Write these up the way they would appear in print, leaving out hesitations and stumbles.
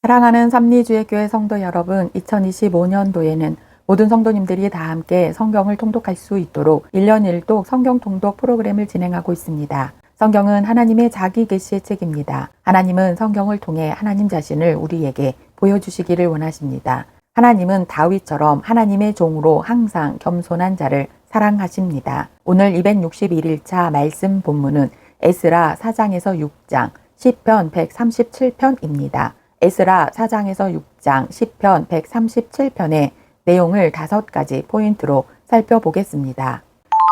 사랑하는 삼리주의교회 성도 여러분, 2025년도에는 모든 성도님들이 다 함께 성경을 통독할 수 있도록 1년 1독 성경 통독 프로그램을 진행하고 있습니다. 성경은 하나님의 자기 계시의 책입니다. 하나님은 성경을 통해 하나님 자신을 우리에게 보여주시기를 원하십니다. 하나님은 다윗처럼 하나님의 종으로 항상 겸손한 자를 사랑하십니다. 오늘 261일차 말씀 본문은 에스라 4장에서 6장, 시편 137편입니다. 에스라 4장에서 6장, 시편 137편의 내용을 5가지 포인트로 살펴보겠습니다.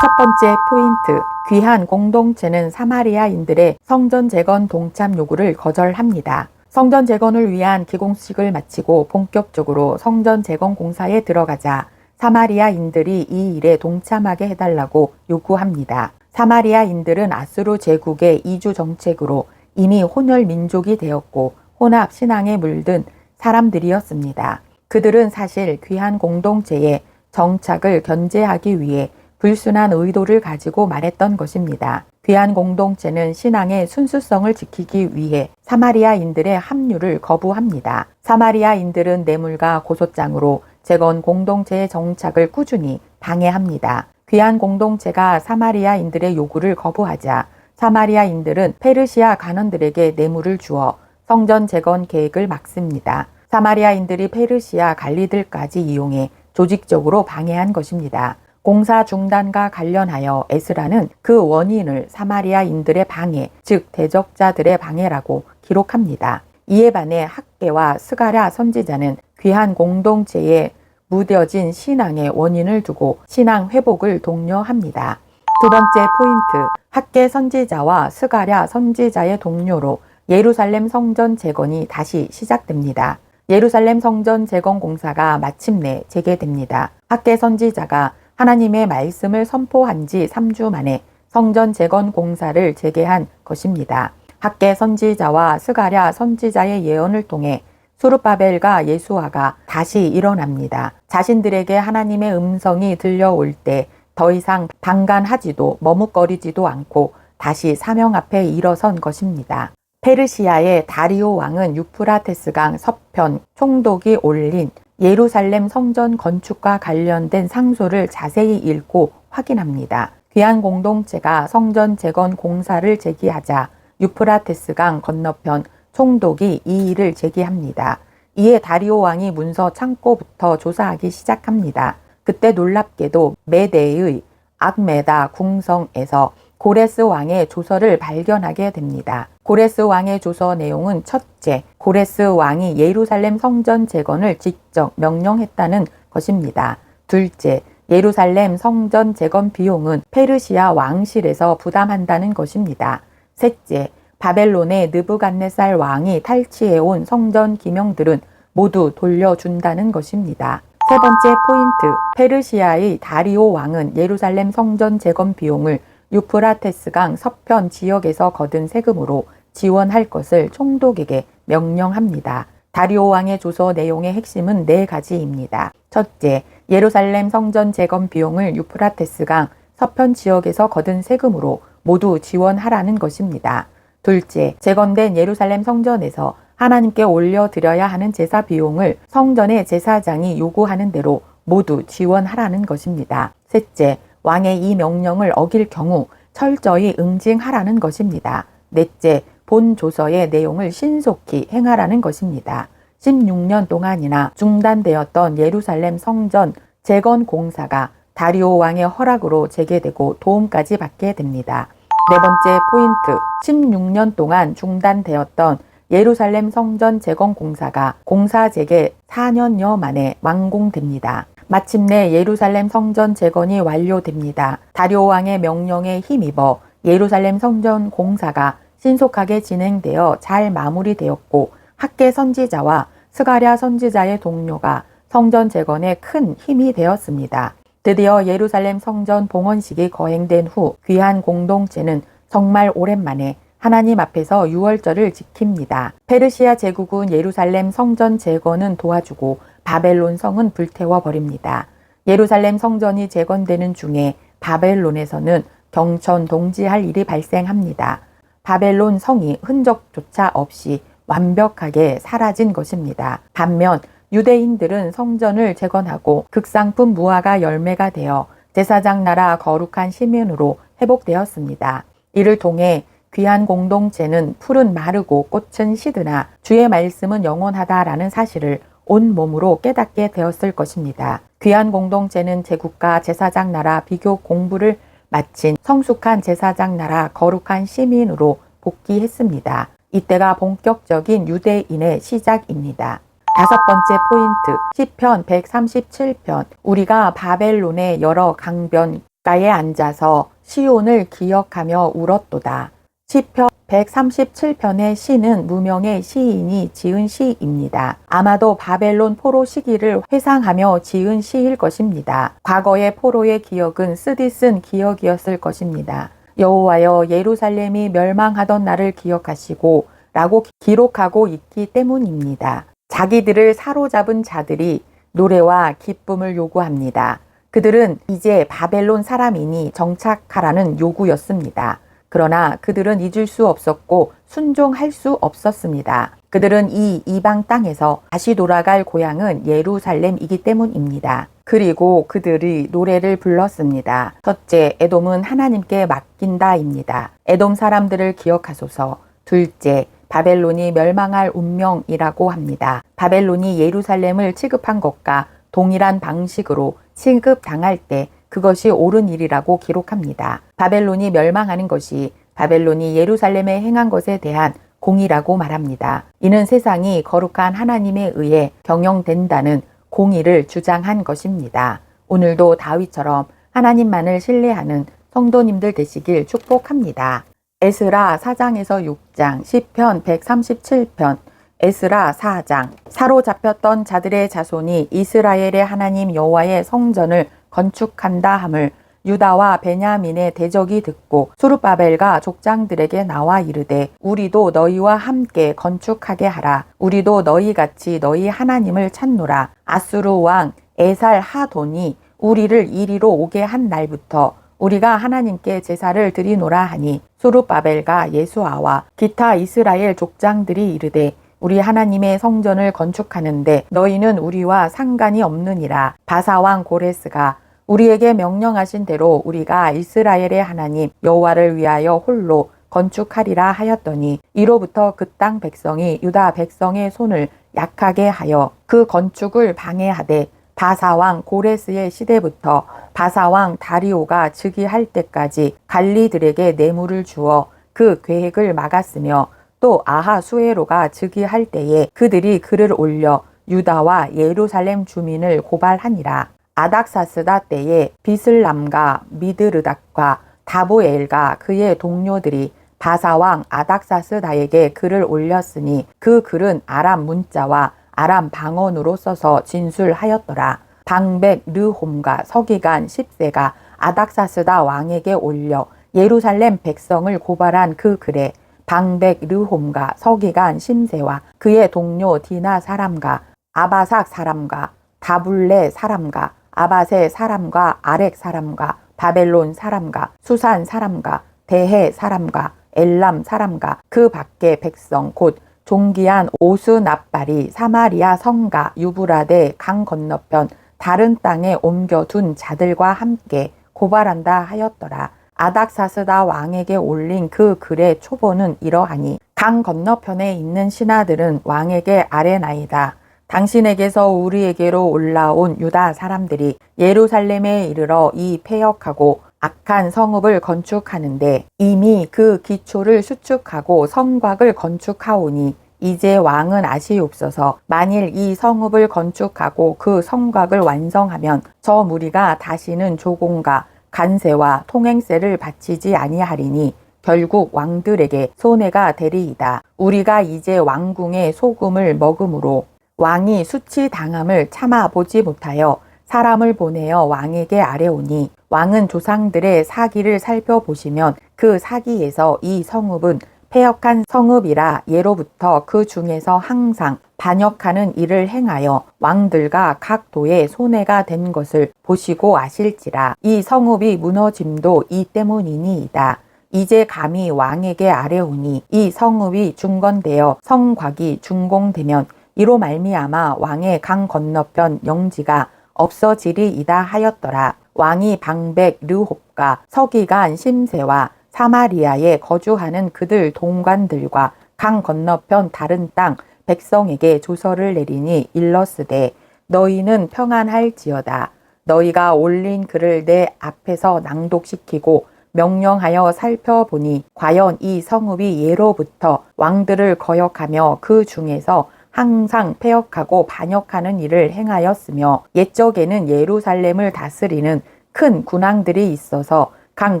첫 번째 포인트, 귀한 공동체는 사마리아인들의 성전 재건 동참 요구를 거절합니다. 성전 재건을 위한 기공식을 마치고 본격적으로 성전 재건 공사에 들어가자 사마리아인들이 이 일에 동참하게 해달라고 요구합니다. 사마리아인들은 아수르 제국의 이주 정책으로 이미 혼혈 민족이 되었고 혼합 신앙에 물든 사람들이었습니다. 그들은 사실 귀한 공동체의 정착을 견제하기 위해 불순한 의도를 가지고 말했던 것입니다. 귀한 공동체는 신앙의 순수성을 지키기 위해 사마리아인들의 합류를 거부합니다. 사마리아인들은 뇌물과 고소장으로 재건 공동체의 정착을 꾸준히 방해합니다. 귀한 공동체가 사마리아인들의 요구를 거부하자 사마리아인들은 페르시아 관원들에게 뇌물을 주어 성전 재건 계획을 막습니다. 사마리아인들이 페르시아 관리들까지 이용해 조직적으로 방해한 것입니다. 공사 중단과 관련하여 에스라는 그 원인을 사마리아인들의 방해, 즉 대적자들의 방해라고 기록합니다. 이에 반해 학개와 스가랴 선지자는 귀한 공동체에 무뎌진 신앙의 원인을 두고 신앙 회복을 독려합니다. 두 번째 포인트, 학개 선지자와 스가랴 선지자의 동료로 예루살렘 성전 재건이 다시 시작됩니다. 예루살렘 성전 재건 공사가 마침내 재개됩니다. 학개 선지자가 하나님의 말씀을 선포한 지 3주 만에 성전 재건 공사를 재개한 것입니다. 학개 선지자와 스가랴 선지자의 예언을 통해 수르바벨과 예수아가 다시 일어납니다. 자신들에게 하나님의 음성이 들려올 때 더 이상 방관하지도 머뭇거리지도 않고 다시 사명 앞에 일어선 것입니다. 페르시아의 다리오 왕은 유프라테스강 서편 총독이 올린 예루살렘 성전 건축과 관련된 상소를 자세히 읽고 확인합니다. 귀한 공동체가 성전 재건 공사를 제기하자 유프라테스강 건너편 총독이 이 일을 제기합니다. 이에 다리오 왕이 문서 창고부터 조사하기 시작합니다. 그때 놀랍게도 메대의 악메다 궁성에서 고레스 왕의 조서를 발견하게 됩니다. 고레스 왕의 조서 내용은 첫째, 고레스 왕이 예루살렘 성전 재건을 직접 명령했다는 것입니다. 둘째, 예루살렘 성전 재건 비용은 페르시아 왕실에서 부담한다는 것입니다. 셋째, 바벨론의 느부갓네살 왕이 탈취해온 성전 기명들은 모두 돌려준다는 것입니다. 세 번째 포인트, 페르시아의 다리오 왕은 예루살렘 성전 재건 비용을 유프라테스강 서편 지역에서 거둔 세금으로 지원할 것을 총독에게 명령합니다. 다리오 왕의 조서 내용의 핵심은 4가지입니다. 첫째, 예루살렘 성전 재건 비용을 유프라테스강 서편 지역에서 거둔 세금으로 모두 지원하라는 것입니다. 둘째, 재건된 예루살렘 성전에서 하나님께 올려드려야 하는 제사 비용을 성전의 제사장이 요구하는 대로 모두 지원하라는 것입니다. 셋째, 왕의 이 명령을 어길 경우 철저히 응징하라는 것입니다. 넷째, 본 조서의 내용을 신속히 행하라는 것입니다. 16년 동안이나 중단되었던 예루살렘 성전 재건 공사가 다리오 왕의 허락으로 재개되고 도움까지 받게 됩니다. 네 번째 포인트, 16년 동안 중단되었던 예루살렘 성전 재건 공사가 공사 재개 4년여 만에 완공됩니다. 마침내 예루살렘 성전 재건이 완료됩니다. 다리오 왕의 명령에 힘입어 예루살렘 성전 공사가 신속하게 진행되어 잘 마무리되었고 학개 선지자와 스가랴 선지자의 동료가 성전 재건에 큰 힘이 되었습니다. 드디어 예루살렘 성전 봉헌식이 거행된 후 귀한 공동체는 정말 오랜만에 하나님 앞에서 유월절을 지킵니다. 페르시아 제국은 예루살렘 성전 재건은 도와주고 바벨론 성은 불태워 버립니다. 예루살렘 성전이 재건되는 중에 바벨론에서는 경천동지할 일이 발생합니다. 바벨론 성이 흔적조차 없이 완벽하게 사라진 것입니다. 반면 유대인들은 성전을 재건하고 극상품 무화과 열매가 되어 제사장 나라 거룩한 시민으로 회복되었습니다. 이를 통해 귀한 공동체는 풀은 마르고 꽃은 시드나 주의 말씀은 영원하다라는 사실을 온 몸으로 깨닫게 되었을 것입니다. 귀한 공동체는 제국과 제사장 나라 비교 공부를 마친 성숙한 제사장 나라 거룩한 시민으로 복귀했습니다. 이때가 본격적인 유대인의 시작입니다. 다섯 번째 포인트, 시편 137편. 우리가 바벨론의 여러 강변가에 앉아서 시온을 기억하며 울었도다. 시편 137편의 시는 무명의 시인이 지은 시입니다. 아마도 바벨론 포로 시기를 회상하며 지은 시일 것입니다. 과거의 포로의 기억은 쓰디쓴 기억이었을 것입니다. 여호와여, 예루살렘이 멸망하던 날을 기억하시고 라고 기록하고 있기 때문입니다. 자기들을 사로잡은 자들이 노래와 기쁨을 요구합니다. 그들은 이제 바벨론 사람이니 정착하라는 요구였습니다. 그러나 그들은 잊을 수 없었고 순종할 수 없었습니다. 그들은 이 이방 땅에서 다시 돌아갈 고향은 예루살렘이기 때문입니다. 그리고 그들이 노래를 불렀습니다. 첫째, 에돔은 하나님께 맡긴다입니다. 에돔 사람들을 기억하소서. 둘째, 바벨론이 멸망할 운명이라고 합니다. 바벨론이 예루살렘을 취급한 것과 동일한 방식으로 취급당할 때 그것이 옳은 일이라고 기록합니다. 바벨론이 멸망하는 것이 바벨론이 예루살렘에 행한 것에 대한 공의라고 말합니다. 이는 세상이 거룩한 하나님에 의해 경영된다는 공의를 주장한 것입니다. 오늘도 다윗처럼 하나님만을 신뢰하는 성도님들 되시길 축복합니다. 에스라 4장에서 6장, 시편 137편, 에스라 4장. 사로잡혔던 자들의 자손이 이스라엘의 하나님 여호와의 성전을 건축한다 함을 유다와 베냐민의 대적이 듣고 수르바벨과 족장들에게 나와 이르되 우리도 너희와 함께 건축하게 하라. 우리도 너희같이 너희 하나님을 찾노라. 아수르 왕 에살 하돈이 우리를 이리로 오게 한 날부터 우리가 하나님께 제사를 드리노라 하니 수르바벨과 예수아와 기타 이스라엘 족장들이 이르되 우리 하나님의 성전을 건축하는데 너희는 우리와 상관이 없느니라. 바사왕 고레스가 우리에게 명령하신 대로 우리가 이스라엘의 하나님 여호와를 위하여 홀로 건축하리라 하였더니 이로부터 그 땅 백성이 유다 백성의 손을 약하게 하여 그 건축을 방해하되 바사왕 고레스의 시대부터 바사왕 다리오가 즉위할 때까지 갈리들에게 뇌물을 주어 그 계획을 막았으며 또 아하수에로가 즉위할 때에 그들이 글을 올려 유다와 예루살렘 주민을 고발하니라. 아닥사스다 때에 비슬람과 미드르닥과 다보엘과 그의 동료들이 바사왕 아닥사스다에게 글을 올렸으니 그 글은 아람 문자와 아람 방언으로 써서 진술하였더라. 방백 르홈과 서기관 10세가 아닥사스다 왕에게 올려 예루살렘 백성을 고발한 그 글에 방백 르홈과 서기관 심세와 그의 동료 디나 사람과 아바삭 사람과 다불레 사람과 아바세 사람과 아렉 사람과 바벨론 사람과 수산 사람과 대해 사람과 엘람 사람과 그 밖의 백성 곧 종기한 오스납발이 사마리아 성가 유브라데 강 건너편 다른 땅에 옮겨둔 자들과 함께 고발한다 하였더라. 아닥사스다 왕에게 올린 그 글의 초본은 이러하니 강 건너편에 있는 신하들은 왕에게 아뢰나이다. 당신에게서 우리에게로 올라온 유다 사람들이 예루살렘에 이르러 이 패역하고 악한 성읍을 건축하는데 이미 그 기초를 수축하고 성곽을 건축하오니 이제 왕은 아시옵소서. 만일 이 성읍을 건축하고 그 성곽을 완성하면 저 무리가 다시는 조공과 간세와 통행세를 바치지 아니하리니 결국 왕들에게 손해가 되리이다. 우리가 이제 왕궁의 소금을 먹음으로 왕이 수치당함을 참아보지 못하여 사람을 보내어 왕에게 아뢰오니 왕은 조상들의 사기를 살펴보시면 그 사기에서 이 성읍은 패역한 성읍이라 예로부터 그 중에서 항상 반역하는 일을 행하여 왕들과 각 도에 손해가 된 것을 보시고 아실지라. 이 성읍이 무너짐도 이 때문이니이다. 이제 감히 왕에게 아뢰오니 이 성읍이 중건되어 성곽이 준공되면 이로 말미암아 왕의 강 건너편 영지가 없어지리이다 하였더라. 왕이 방백 르홉과 서기관 심세와 사마리아에 거주하는 그들 동관들과 강 건너편 다른 땅 백성에게 조서를 내리니 일러스되 너희는 평안할지어다. 너희가 올린 글을 내 앞에서 낭독시키고 명령하여 살펴보니 과연 이 성읍이 예로부터 왕들을 거역하며 그 중에서 항상 패역하고 반역하는 일을 행하였으며 옛적에는 예루살렘을 다스리는 큰 군왕들이 있어서 강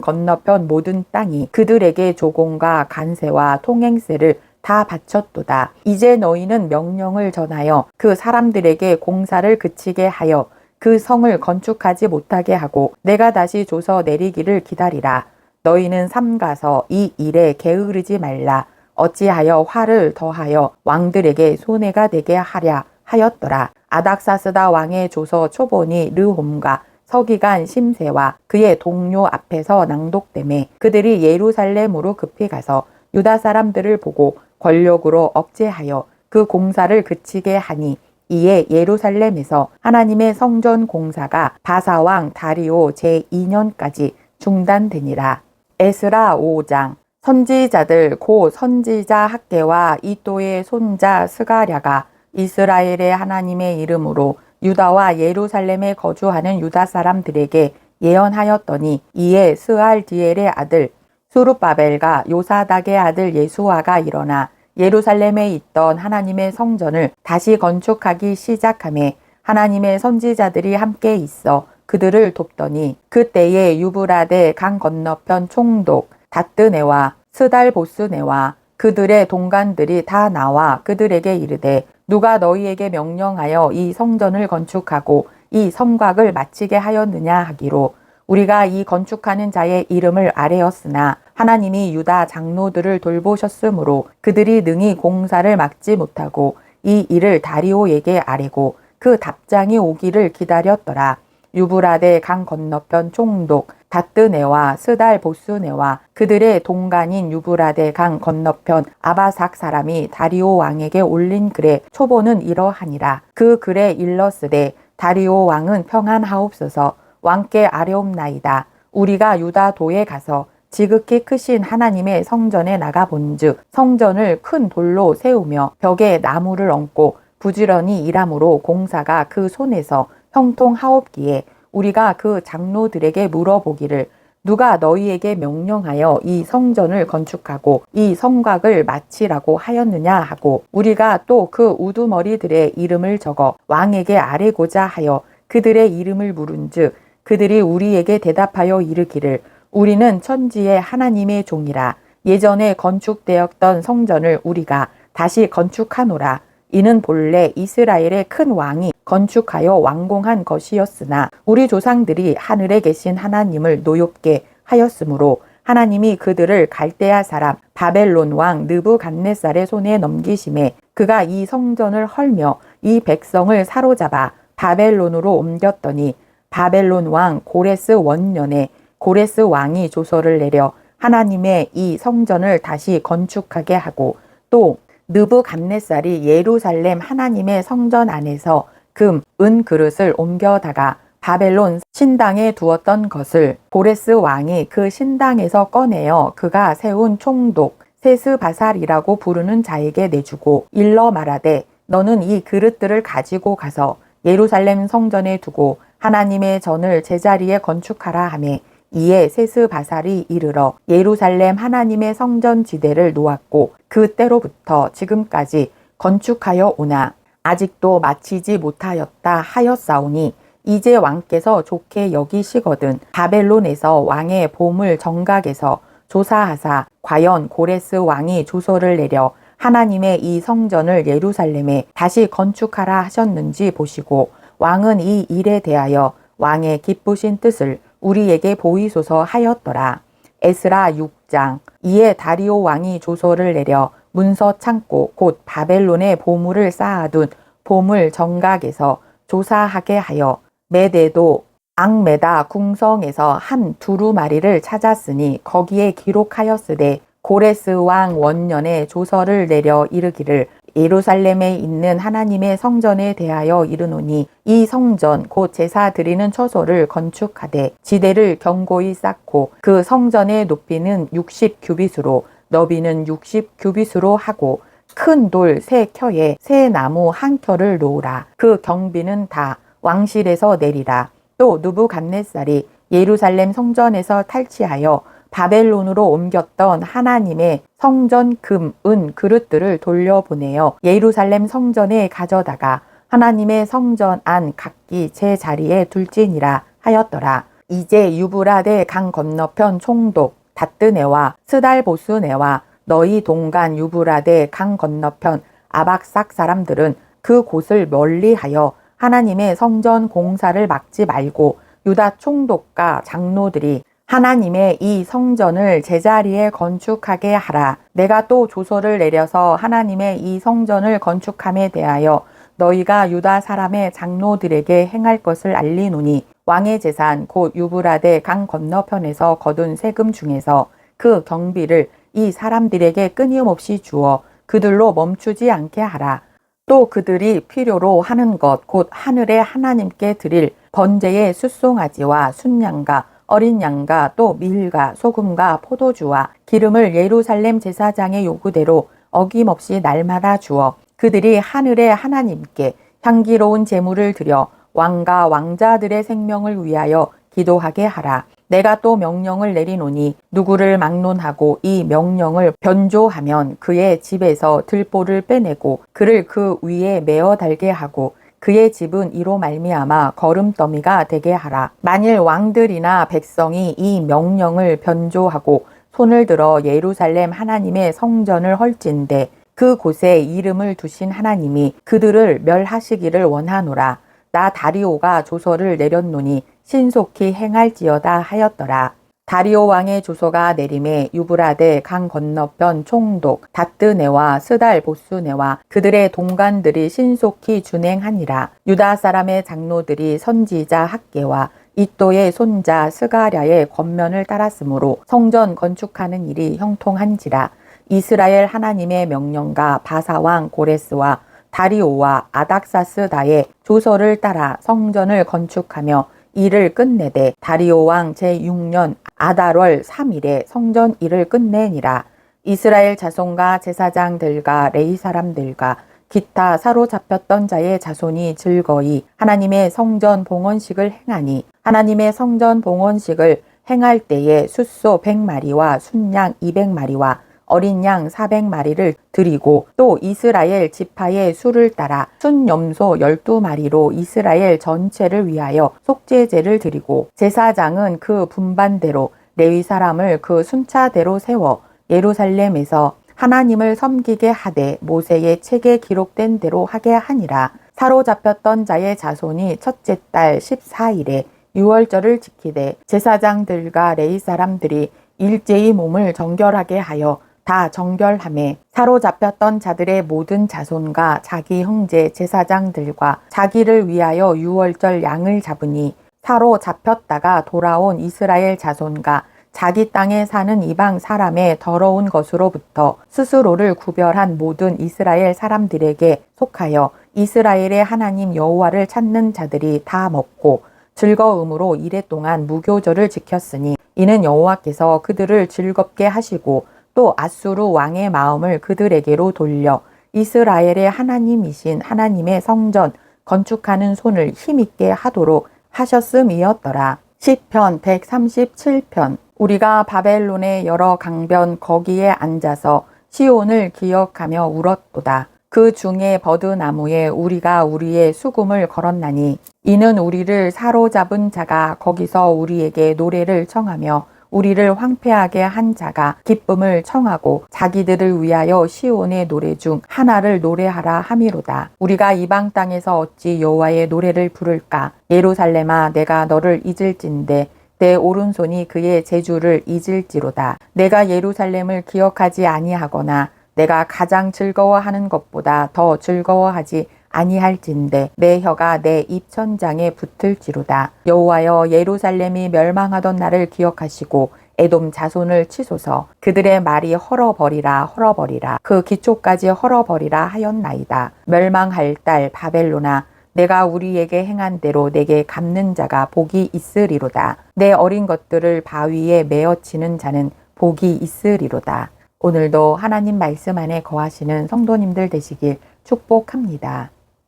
건너편 모든 땅이 그들에게 조공과 간세와 통행세를 다 바쳤도다. 이제 너희는 명령을 전하여 그 사람들에게 공사를 그치게 하여 그 성을 건축하지 못하게 하고 내가 다시 조서 내리기를 기다리라. 너희는 삼가서 이 일에 게으르지 말라. 어찌하여 화를 더하여 왕들에게 손해가 되게 하랴 하였더라. 아닥사스다 왕의 조서 초본이 르홈과 서기관 심세와 그의 동료 앞에서 낭독되매 그들이 예루살렘으로 급히 가서 유다 사람들을 보고 권력으로 억제하여 그 공사를 그치게 하니 이에 예루살렘에서 하나님의 성전 공사가 바사왕 다리오 제2년까지 중단되니라. 에스라 5장. 선지자들 고 선지자 학개와 이또의 손자 스가랴가 이스라엘의 하나님의 이름으로 유다와 예루살렘에 거주하는 유다 사람들에게 예언하였더니 이에 스알디엘의 아들 수룹바벨과 요사닥의 아들 예수아가 일어나 예루살렘에 있던 하나님의 성전을 다시 건축하기 시작하며 하나님의 선지자들이 함께 있어 그들을 돕더니 그때에 유브라데 강 건너편 총독 다뜨네와 스달보스네와 그들의 동관들이 다 나와 그들에게 이르되 누가 너희에게 명령하여 이 성전을 건축하고 이 성곽을 마치게 하였느냐 하기로 우리가 이 건축하는 자의 이름을 아뢰었으나 하나님이 유다 장로들을 돌보셨으므로 그들이 능히 공사를 막지 못하고 이 일을 다리오에게 아뢰고 그 답장이 오기를 기다렸더라. 유브라데 강 건너편 총독 다뜨네와 스달보스네와 그들의 동간인 유브라데 강 건너편 아바삭 사람이 다리오 왕에게 올린 글의 초본은 이러하니라. 그 글에 일러스되 다리오 왕은 평안하옵소서. 왕께 아뢰옵나이다. 우리가 유다도에 가서 지극히 크신 하나님의 성전에 나가본즉 성전을 큰 돌로 세우며 벽에 나무를 얹고 부지런히 일함으로 공사가 그 손에서 형통하옵기에 우리가 그 장로들에게 물어보기를 누가 너희에게 명령하여 이 성전을 건축하고 이 성곽을 마치라고 하였느냐 하고 우리가 또 그 우두머리들의 이름을 적어 왕에게 아뢰고자 하여 그들의 이름을 물은즉 그들이 우리에게 대답하여 이르기를 우리는 천지의 하나님의 종이라. 예전에 건축되었던 성전을 우리가 다시 건축하노라. 이는 본래 이스라엘의 큰 왕이 건축하여 완공한 것이었으나 우리 조상들이 하늘에 계신 하나님을 노엽게 하였으므로 하나님이 그들을 갈대아 사람 바벨론 왕 느부갓네살의 손에 넘기심에 그가 이 성전을 헐며 이 백성을 사로잡아 바벨론으로 옮겼더니 바벨론 왕 고레스 원년에 고레스 왕이 조서를 내려 하나님의 이 성전을 다시 건축하게 하고 또 느부갓네살이 예루살렘 하나님의 성전 안에서 금, 은 그릇을 옮겨다가 바벨론 신당에 두었던 것을 고레스 왕이 그 신당에서 꺼내어 그가 세운 총독 세스바살이라고 부르는 자에게 내주고 일러 말하되 너는 이 그릇들을 가지고 가서 예루살렘 성전에 두고 하나님의 전을 제자리에 건축하라 하매 이에 세스바살이 이르러 예루살렘 하나님의 성전 지대를 놓았고 그때로부터 지금까지 건축하여 오나 아직도 마치지 못하였다 하였사오니 이제 왕께서 좋게 여기시거든 바벨론에서 왕의 보물 정각에서 조사하사 과연 고레스 왕이 조서를 내려 하나님의 이 성전을 예루살렘에 다시 건축하라 하셨는지 보시고 왕은 이 일에 대하여 왕의 기쁘신 뜻을 우리에게 보이소서 하였더라. 에스라 6장. 이에 다리오 왕이 조서를 내려 문서 창고 곧 바벨론의 보물을 쌓아둔 보물 정각에서 조사하게 하여 메데도 앙메다 궁성에서 한 두루마리를 찾았으니 거기에 기록하였으되 고레스 왕 원년에 조서를 내려 이르기를 예루살렘에 있는 하나님의 성전에 대하여 이르노니 이 성전 곧 제사 드리는 처소를 건축하되 지대를 견고히 쌓고 그 성전의 높이는 60규빗으로 너비는 60규빗으로 하고 큰 돌 3켜에 새 나무 1켜를 놓으라. 그 경비는 다 왕실에서 내리라. 또 느부갓네살이 예루살렘 성전에서 탈취하여 바벨론으로 옮겼던 하나님의 성전 금, 은 그릇들을 돌려보내어 예루살렘 성전에 가져다가 하나님의 성전 안 각기 제 자리에 둘지니라 하였더라. 이제 유브라데 강 건너편 총독 다뜨네와 스달보스네와 너희 동간 유브라데 강 건너편 아박삭 사람들은 그 곳을 멀리하여 하나님의 성전 공사를 막지 말고 유다 총독과 장로들이 하나님의 이 성전을 제자리에 건축하게 하라. 내가 또 조서를 내려서 하나님의 이 성전을 건축함에 대하여 너희가 유다 사람의 장로들에게 행할 것을 알리노니 왕의 재산 곧 유브라데 강 건너편에서 거둔 세금 중에서 그 경비를 이 사람들에게 끊임없이 주어 그들로 멈추지 않게 하라. 또 그들이 필요로 하는 것 곧 하늘의 하나님께 드릴 번제의 숫송아지와 순양과 어린 양과 또 밀과 소금과 포도주와 기름을 예루살렘 제사장의 요구대로 어김없이 날마다 주어 그들이 하늘의 하나님께 향기로운 제물을 드려 왕과 왕자들의 생명을 위하여 기도하게 하라. 내가 또 명령을 내리노니 누구를 막론하고 이 명령을 변조하면 그의 집에서 들보를 빼내고 그를 그 위에 메어 달게 하고 그의 집은 이로 말미암아 거름더미가 되게 하라. 만일 왕들이나 백성이 이 명령을 변조하고 손을 들어 예루살렘 하나님의 성전을 헐진대 그 곳에 이름을 두신 하나님이 그들을 멸하시기를 원하노라. 나 다리오가 조서를 내렸노니 신속히 행할지어다 하였더라. 다리오 왕의 조서가 내림에 유브라데 강 건너편 총독 다뜨네와 스달보스네와 그들의 동관들이 신속히 준행하니라. 유다 사람의 장로들이 선지자 학계와 이또의 손자 스가랴의 권면을 따랐으므로 성전 건축하는 일이 형통한지라. 이스라엘 하나님의 명령과 바사왕 고레스와 다리오와 아닥사스다의 조서를 따라 성전을 건축하며 일을 끝내되 다리오 왕 제6년 아달월 3일에 성전 일을 끝내니라. 이스라엘 자손과 제사장들과 레위 사람들과 기타 사로잡혔던 자의 자손이 즐거이 하나님의 성전 봉헌식을 행하니 하나님의 성전 봉헌식을 행할 때에 숫소 100마리와 순양 200마리와 어린 양 400마리를 드리고 또 이스라엘 지파의 수를 따라 순염소 12마리로 이스라엘 전체를 위하여 속죄제를 드리고 제사장은 그 분반대로 레위 사람을 그 순차대로 세워 예루살렘에서 하나님을 섬기게 하되 모세의 책에 기록된 대로 하게 하니라. 사로잡혔던 자의 자손이 첫째 달 14일에 유월절을 지키되 제사장들과 레위 사람들이 일제히 몸을 정결하게 하여 다 정결함에 사로잡혔던 자들의 모든 자손과 자기 형제 제사장들과 자기를 위하여 유월절 양을 잡으니 사로잡혔다가 돌아온 이스라엘 자손과 자기 땅에 사는 이방 사람의 더러운 것으로부터 스스로를 구별한 모든 이스라엘 사람들에게 속하여 이스라엘의 하나님 여호와를 찾는 자들이 다 먹고 즐거움으로 이레 동안 무교절을 지켰으니 이는 여호와께서 그들을 즐겁게 하시고 또 아수르 왕의 마음을 그들에게로 돌려 이스라엘의 하나님이신 하나님의 성전 건축하는 손을 힘있게 하도록 하셨음이었더라. 시편 137편. 우리가 바벨론의 여러 강변 거기에 앉아서 시온을 기억하며 울었도다. 그 중에 버드나무에 우리가 우리의 수금을 걸었나니 이는 우리를 사로잡은 자가 거기서 우리에게 노래를 청하며 우리를 황폐하게 한 자가 기쁨을 청하고 자기들을 위하여 시온의 노래 중 하나를 노래하라 함이로다. 우리가 이방 땅에서 어찌 여호와의 노래를 부를까? 예루살렘아 내가 너를 잊을진대 내 오른손이 그의 제주를 잊을지로다. 내가 예루살렘을 기억하지 아니하거나 내가 가장 즐거워하는 것보다 더 즐거워하지 아니할진대 내 혀가 내 입천장에 붙을지로다. 여호와여, 예루살렘이 멸망하던 날을 기억하시고 에돔 자손을 치소서. 그들의 말이 헐어버리라 헐어버리라 그 기초까지 헐어버리라 하였나이다. 멸망할 딸 바벨론아, 내가 우리에게 행한 대로 내게 갚는 자가 복이 있으리로다. 내 어린 것들을 바위에 메어치는 자는 복이 있으리로다. 오늘도 하나님 말씀 안에 거하시는 성도님들 되시길 축복합니다.